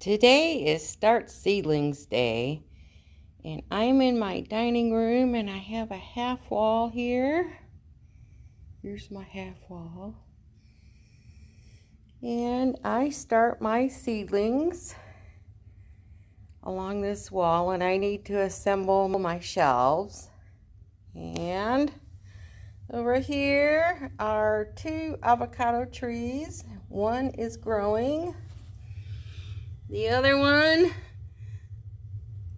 Today is Start Seedlings Day, and I'm in my dining room and I have a half wall here. Here's my half wall. And I start my seedlings along this wall, and I need to assemble my shelves. And over here are 2 avocado trees. One is growing. The other one,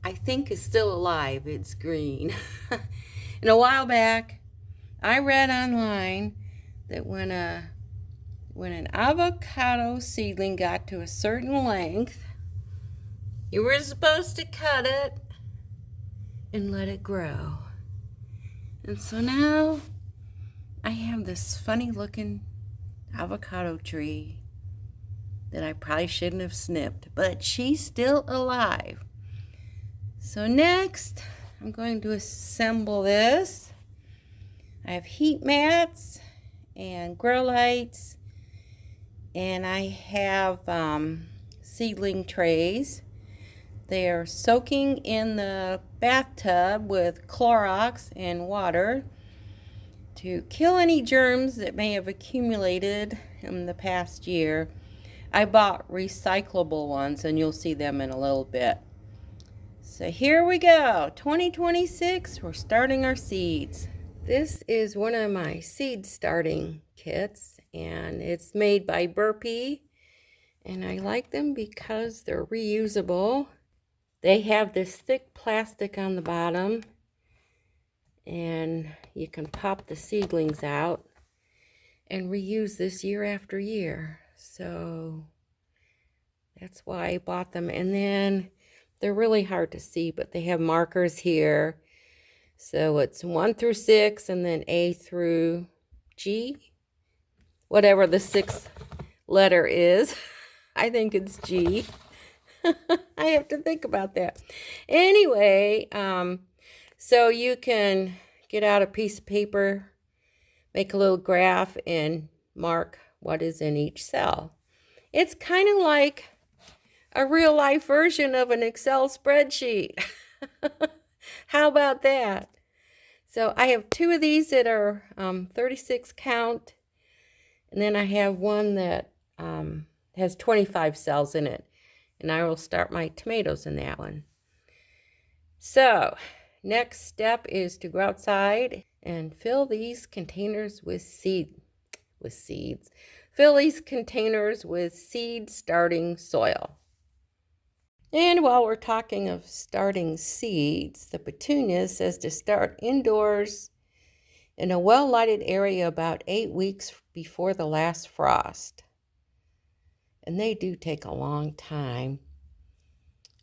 I think, is still alive. It's green. And a while back, I read online that when an avocado seedling got to a certain length, you were supposed to cut it and let it grow. And so now I have this funny looking avocado tree that I probably shouldn't have snipped, but she's still alive. So next, I'm going to assemble this. I have heat mats and grow lights, and I have seedling trays. They are soaking in the bathtub with Clorox and water to kill any germs that may have accumulated in the past year. I bought recyclable ones, and you'll see them in a little bit. So here we go, 2026, we're starting our seeds. This is one of my seed starting kits, and it's made by Burpee, and I like them because they're reusable. They have this thick plastic on the bottom, and you can pop the seedlings out and reuse this year after year. So that's why I bought them. And then they're really hard to see, but they have markers here. So it's 1 through 6, and then A through G, whatever the 6th letter is. I think it's G. I have to think about that. Anyway, so you can get out a piece of paper, make a little graph, and mark what is in each cell. It's kind of like a real life version of an Excel spreadsheet. How about that? So I have 2 of these that are 36 count, and then I have one that has 25 cells in it, and I will start my tomatoes in that one. So next step is to go outside and fill these containers with seeds. Fill these containers with seed starting soil. And while we're talking of starting seeds, the Petunias says to start indoors in a well-lighted area about 8 weeks before the last frost. And they do take a long time.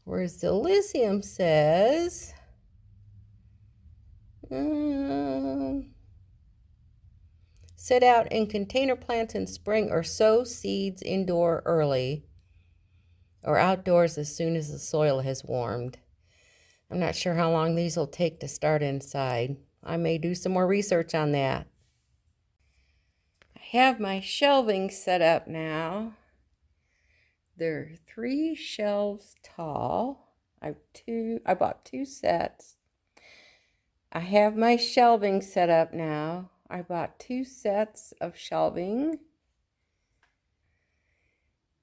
Whereas the Elysium says set out in container plants in spring, or sow seeds indoor early or outdoors as soon as the soil has warmed. I'm not sure how long these will take to start inside. I may do some more research on that. I have my shelving set up now. They're 3 shelves tall. I bought 2 sets. I have my shelving set up now. I bought 2 sets of shelving.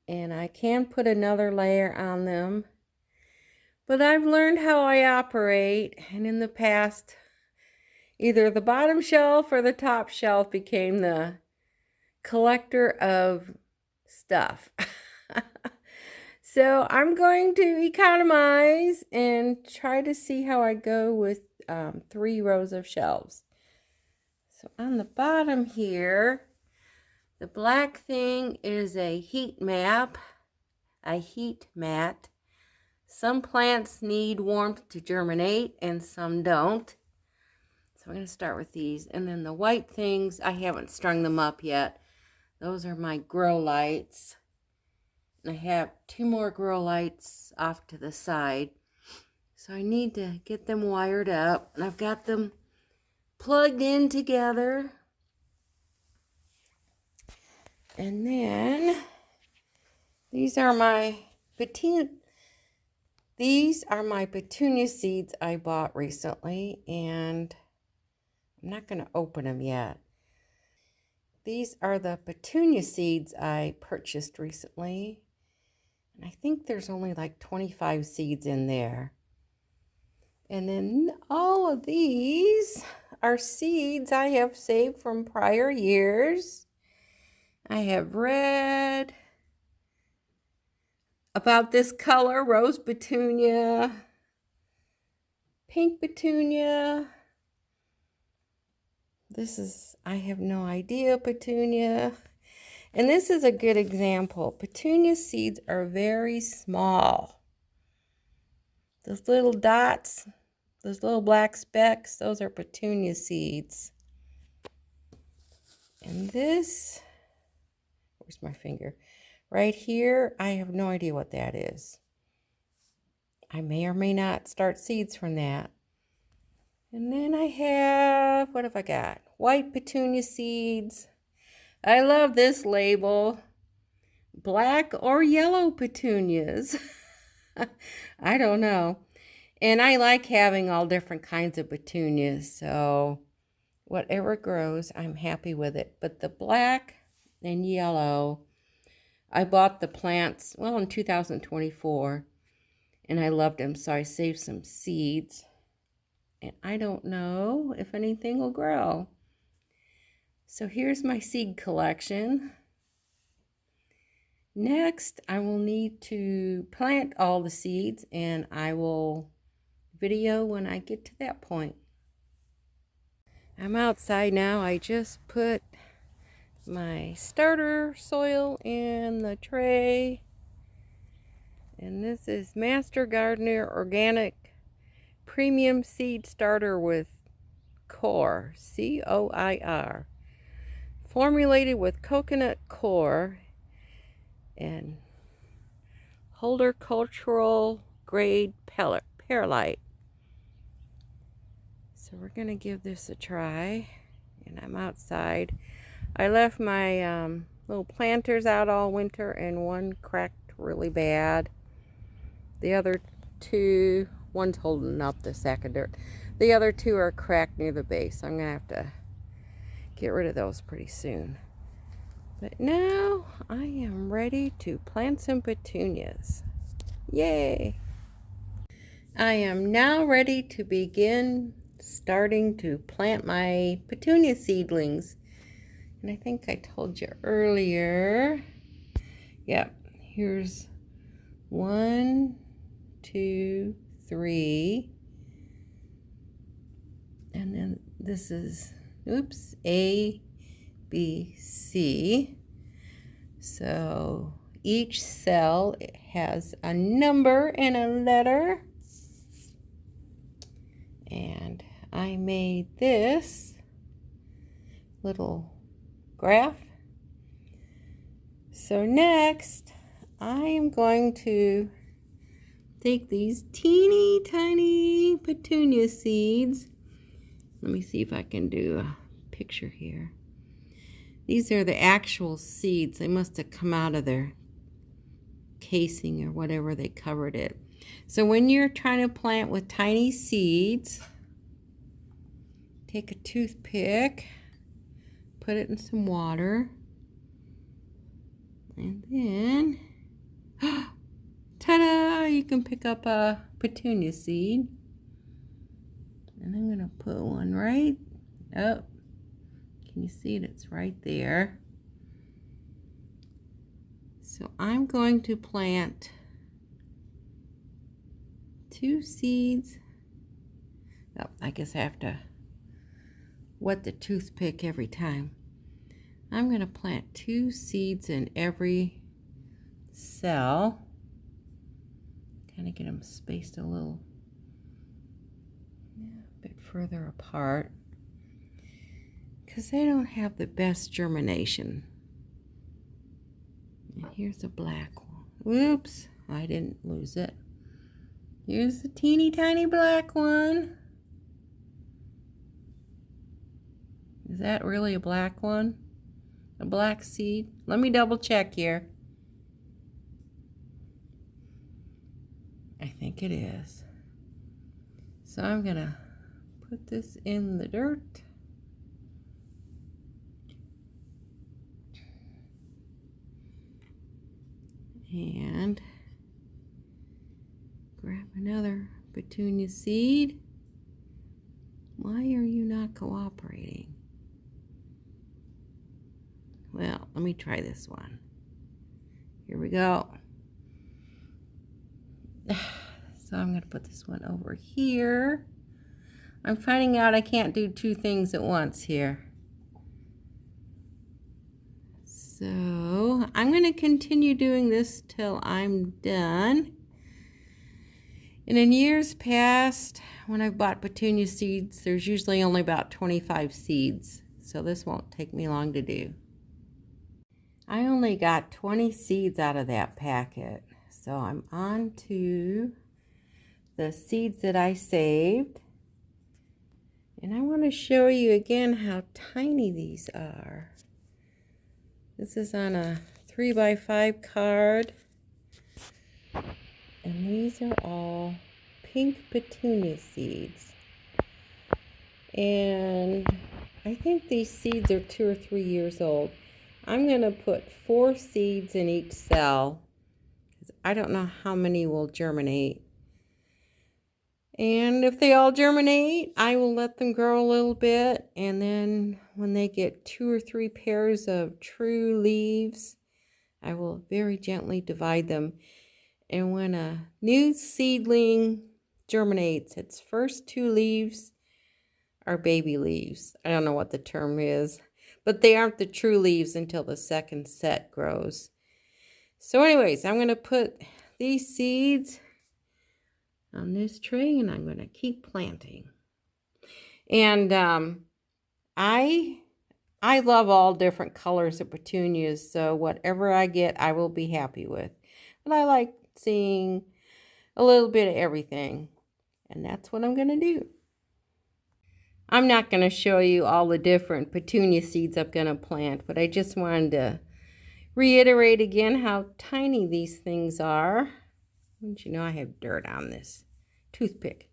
And I can put another layer on them. But I've learned how I operate, and in the past, either the bottom shelf or the top shelf became the collector of stuff. So I'm going to economize and try to see how I go with 3 rows of shelves. So on the bottom here, the black thing is a heat mat. Some plants need warmth to germinate and some don't. So I'm going to start with these. And then the white things, I haven't strung them up yet. Those are my grow lights. And I have 2 more grow lights off to the side. So I need to get them wired up. And I've got them plugged in together. And then these are my These are my petunia seeds I bought recently, and I'm not going to open them yet. These are the petunia seeds I purchased recently, and I think there's only like 25 seeds in there. And then all of these are seeds I have saved from prior years. I have read about this color, rose petunia, pink petunia. This is, I have no idea, petunia. And this is a good example. Petunia seeds are very small. Those little dots, those little black specks, those are petunia seeds. And this, where's my finger? Right here, I have no idea what that is. I may or may not start seeds from that. And then I have, what have I got? White petunia seeds. I love this label. Black or yellow petunias. I don't know. And I like having all different kinds of petunias. So whatever grows, I'm happy with it. But the black and yellow, I bought the plants, well, in 2024. And I loved them, so I saved some seeds. And I don't know if anything will grow. So here's my seed collection. Next, I will need to plant all the seeds, and I will video when I get to that point. I'm outside now. I just put my starter soil in the tray. And this is Master Gardener Organic Premium Seed Starter with Core, C-O-I-R. Formulated with coconut core and horticultural grade perlite. So we're going to give this a try. And I'm outside. I left my little planters out all winter, and one cracked really bad. The other two, one's holding up the sack of dirt. The other two are cracked near the base. I'm going to have to get rid of those pretty soon. But now I am ready to plant some petunias. Yay! I am now ready to begin starting to plant my petunia seedlings. And I think I told you earlier. Yep, here's 1, 2, 3. And then this is, oops, A, B, C. So each cell has a number and a letter. And I made this little graph. So next, I am going to take these teeny tiny petunia seeds. Let me see if I can do a picture here. These are the actual seeds. They must have come out of their casing or whatever they covered it. So when you're trying to plant with tiny seeds, take a toothpick, put it in some water, and then, ta-da! You can pick up a petunia seed. And I'm going to put one right up. Can you see it? It's right there. So I'm going to plant 2 seeds. Oh, I guess I have to wet the toothpick every time. I'm going to plant 2 seeds in every cell. Kind of get them spaced a little bit further apart, because they don't have the best germination. And here's a black one. Whoops, I didn't lose it. Here's the teeny tiny black one. Is that really a black one? A black seed? Let me double check here. I think it is. So I'm gonna put this in the dirt. And grab another petunia seed. Why are you not cooperating? Well, let me try this one. Here we go. So I'm going to put this one over here. I'm finding out I can't do two things at once here. So I'm going to continue doing this till I'm done. And in years past, when I've bought petunia seeds, there's usually only about 25 seeds. So this won't take me long to do. I only got 20 seeds out of that packet. So I'm on to the seeds that I saved. And I want to show you again how tiny these are. This is on a 3x5 card. And these are all pink petunia seeds. And I think these seeds are 2 or 3 years old. I'm going to put 4 seeds in each cell. I don't know how many will germinate. And if they all germinate, I will let them grow a little bit. And then when they get 2 or 3 pairs of true leaves, I will very gently divide them. And when a new seedling germinates, its first 2 leaves are baby leaves. I don't know what the term is, but they aren't the true leaves until the second set grows. So anyways, I'm going to put these seeds on this tray and I'm going to keep planting. And I love all different colors of petunias, so whatever I get, I will be happy with. But I like seeing a little bit of everything, and that's what I'm going to do. I'm not going to show you all the different petunia seeds I'm going to plant, but I just wanted to reiterate again how tiny these things are. Don't you know I have dirt on this toothpick?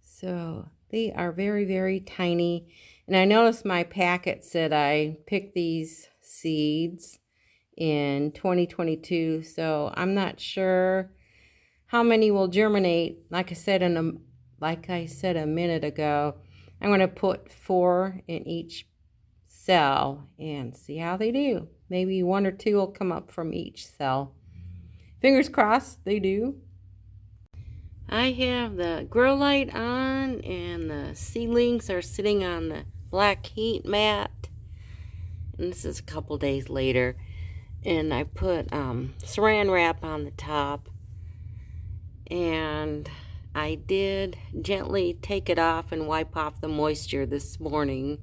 So they are very, very tiny. And I noticed my packet said I picked these seeds in 2022, so I'm not sure how many will germinate. Like I said a minute ago, I'm going to put 4 in each cell and see how they do. Maybe 1 or 2 will come up from each cell. Fingers crossed they do. I have the grow light on and the seedlings are sitting on the black heat mat. And this is a couple days later. And I put saran wrap on the top. And I did gently take it off and wipe off the moisture this morning.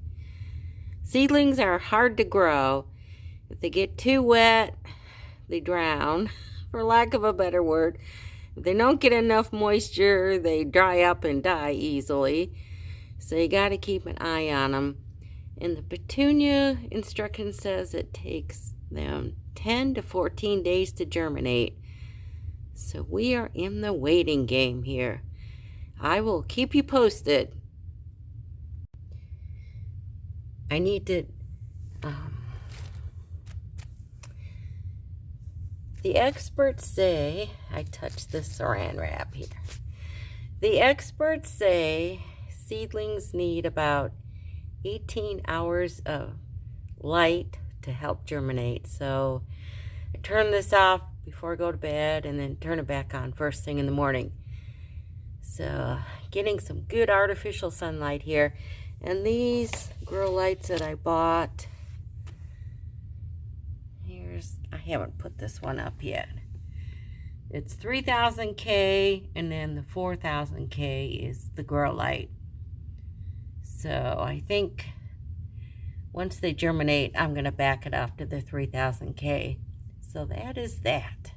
Seedlings are hard to grow. If they get too wet, they drown, for lack of a better word. If they don't get enough moisture, they dry up and die easily. So you got to keep an eye on them. And the petunia instruction says it takes them 10 to 14 days to germinate. So we are in the waiting game here. I will keep you posted. I need to... the experts say... I touched the saran wrap here. The experts say seedlings need about 18 hours of light to help germinate. So I turn this off before I go to bed and then turn it back on first thing in the morning. So getting some good artificial sunlight here. And these grow lights that I bought, I haven't put this one up yet. It's 3000K and then the 4000K is the grow light. So I think once they germinate, I'm going to back it off to the 3000K. So that is that.